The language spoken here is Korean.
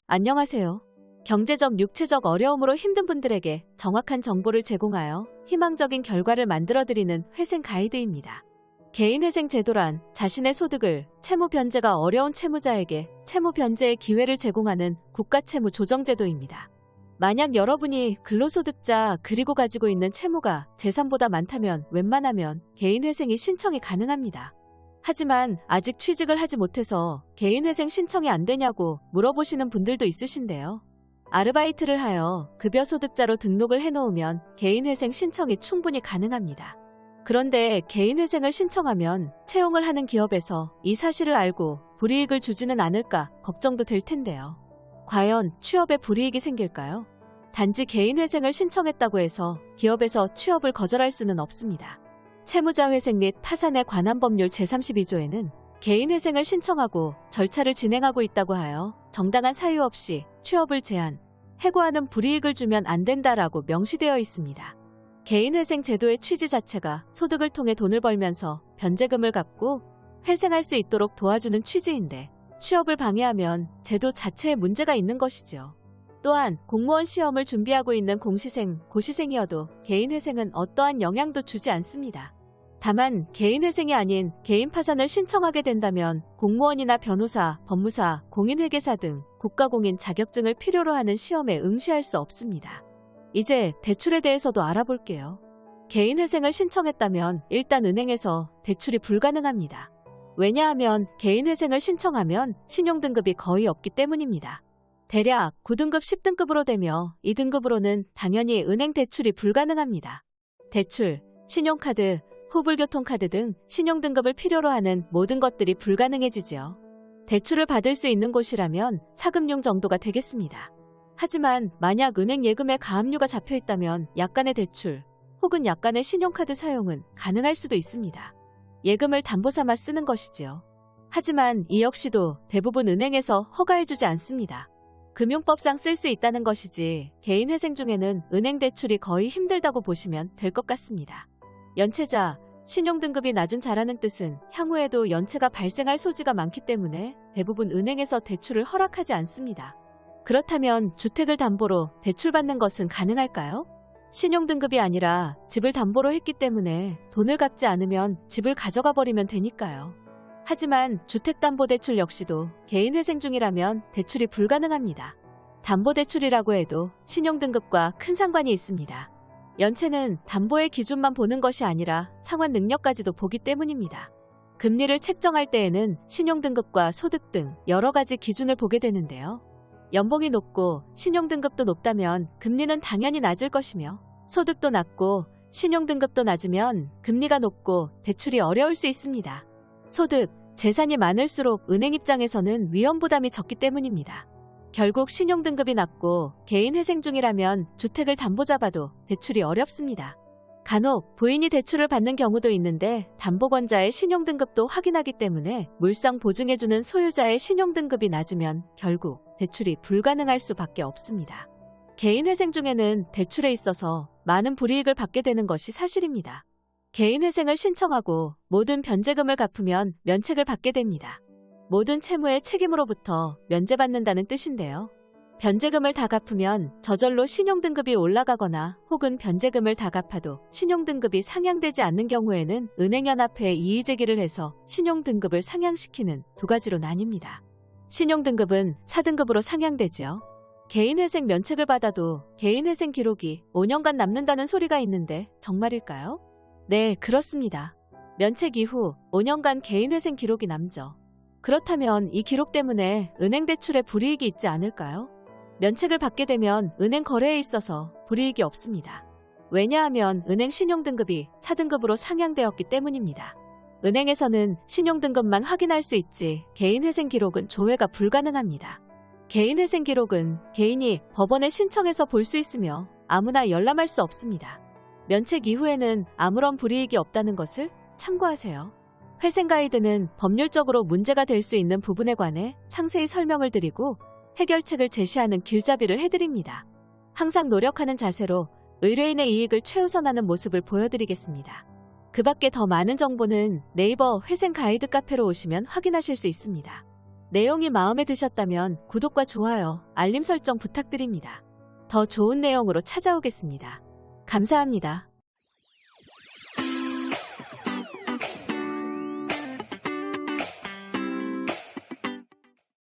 안녕하세요. 경제적, 육체적 어려움으로 힘든 분들에게 정확한 정보를 제공하여 희망적인 결과를 만들어드리는 회생 가이드입니다. 개인회생 제도란 자신의 소득을 채무 변제가 어려운 채무자에게 채무 변제의 기회를 제공하는 국가채무 조정제도입니다. 만약 여러분이 근로소득자 그리고 가지고 있는 채무가 재산보다 많다면 웬만하면 개인회생이 신청이 가능합니다. 하지만 아직 취직을 하지 못해서 개인회생 신청이 안 되냐고 물어보시는 분들도 있으신데요. 아르바이트를 하여 급여소득자로 등록을 해놓으면 개인회생 신청이 충분히 가능합니다. 그런데 개인회생을 신청하면 채용을 하는 기업에서 이 사실을 알고 불이익을 주지는 않을까 걱정도 될 텐데요. 과연 취업에 불이익이 생길까요? 단지 개인회생을 신청했다고 해서 기업에서 취업을 거절할 수는 없습니다. 채무자회생 및 파산에 관한 법률 제32조에는 개인회생을 신청하고 절차를 진행하고 있다고 하여 정당한 사유 없이 취업을 제한, 해고하는 불이익을 주면 안 된다라고 명시되어 있습니다. 개인회생 제도의 취지 자체가 소득을 통해 돈을 벌면서 변제금을 갚고 회생할 수 있도록 도와주는 취지인데 취업을 방해하면 제도 자체에 문제가 있는 것이지요. 또한 공무원 시험을 준비하고 있는 공시생, 고시생이어도 개인회생은 어떠한 영향도 주지 않습니다. 다만 개인회생이 아닌 개인파산을 신청하게 된다면 공무원이나 변호사, 법무사, 공인회계사 등 국가공인 자격증을 필요로 하는 시험에 응시할 수 없습니다. 이제 대출에 대해서도 알아볼게요. 개인회생을 신청했다면 일단 은행에서 대출이 불가능합니다. 왜냐하면 개인회생을 신청하면 신용등급이 거의 없기 때문입니다. 대략 9등급, 10등급으로 되며 2등급으로는 당연히 은행 대출이 불가능합니다. 대출, 신용카드, 후불교통카드 등 신용등급을 필요로 하는 모든 것들이 불가능해지지요. 대출을 받을 수 있는 곳이라면 사금융 정도가 되겠습니다. 하지만 만약 은행 예금에 가압류가 잡혀있다면 약간의 대출 혹은 약간의 신용카드 사용은 가능할 수도 있습니다. 예금을 담보 삼아 쓰는 것이지요. 하지만 이 역시도 대부분 은행에서 허가해주지 않습니다. 금융법상 쓸 수 있다는 것이지 개인회생 중에는 은행 대출이 거의 힘들다고 보시면 될 것 같습니다. 연체자, 신용등급이 낮은 자라는 뜻은 향후에도 연체가 발생할 소지가 많기 때문에 대부분 은행에서 대출을 허락하지 않습니다. 그렇다면 주택을 담보로 대출받는 것은 가능할까요? 신용등급이 아니라 집을 담보로 했기 때문에 돈을 갚지 않으면 집을 가져가 버리면 되니까요. 하지만 주택담보대출 역시도 개인회생 중이라면 대출이 불가능합니다. 담보대출이라고 해도 신용등급과 큰 상관이 있습니다. 연체는 담보의 기준만 보는 것이 아니라 상환 능력까지도 보기 때문입니다. 금리를 책정할 때에는 신용등급과 소득 등 여러 가지 기준을 보게 되는데요. 연봉이 높고 신용등급도 높다면 금리는 당연히 낮을 것이며 소득도 낮고 신용등급도 낮으면 금리가 높고 대출이 어려울 수 있습니다. 소득, 재산이 많을수록 은행 입장에서는 위험부담이 적기 때문입니다. 결국 신용등급이 낮고 개인회생 중이라면 주택을 담보 잡아도 대출이 어렵습니다. 간혹 부인이 대출을 받는 경우도 있는데 담보권자의 신용등급도 확인하기 때문에 물상 보증해주는 소유자의 신용등급이 낮으면 결국 대출이 불가능할 수밖에 없습니다. 개인회생 중에는 대출에 있어서 많은 불이익을 받게 되는 것이 사실입니다. 개인회생을 신청하고 모든 변제금을 갚으면 면책을 받게 됩니다. 모든 채무의 책임으로부터 면제받는다는 뜻인데요. 변제금을 다 갚으면 저절로 신용등급이 올라가거나 혹은 변제금을 다 갚아도 신용등급이 상향되지 않는 경우에는 은행연합회에 이의제기를 해서 신용등급을 상향시키는 두 가지로 나뉩니다. 신용등급은 4등급으로 상향되지요. 개인회생 면책을 받아도 개인회생 기록이 5년간 남는다는 소리가 있는데 정말일까요? 네, 그렇습니다. 면책 이후 5년간 개인회생 기록이 남죠. 그렇다면 이 기록 때문에 은행 대출에 불이익이 있지 않을까요? 면책을 받게 되면 은행 거래에 있어서 불이익이 없습니다. 왜냐하면 은행 신용등급이 4등급으로 상향되었기 때문입니다. 은행에서는 신용등급만 확인할 수 있지 개인회생 기록은 조회가 불가능합니다. 개인회생 기록은 개인이 법원에 신청해서 볼 수 있으며 아무나 열람할 수 없습니다. 면책 이후에는 아무런 불이익이 없다는 것을 참고하세요. 회생 가이드는 법률적으로 문제가 될 수 있는 부분에 관해 상세히 설명을 드리고 해결책을 제시하는 길잡이를 해드립니다. 항상 노력하는 자세로 의뢰인의 이익을 최우선하는 모습을 보여드리겠습니다. 그 밖에 더 많은 정보는 네이버 회생 가이드 카페로 오시면 확인하실 수 있습니다. 내용이 마음에 드셨다면 구독과 좋아요, 알림 설정 부탁드립니다. 더 좋은 내용으로 찾아오겠습니다. 감사합니다.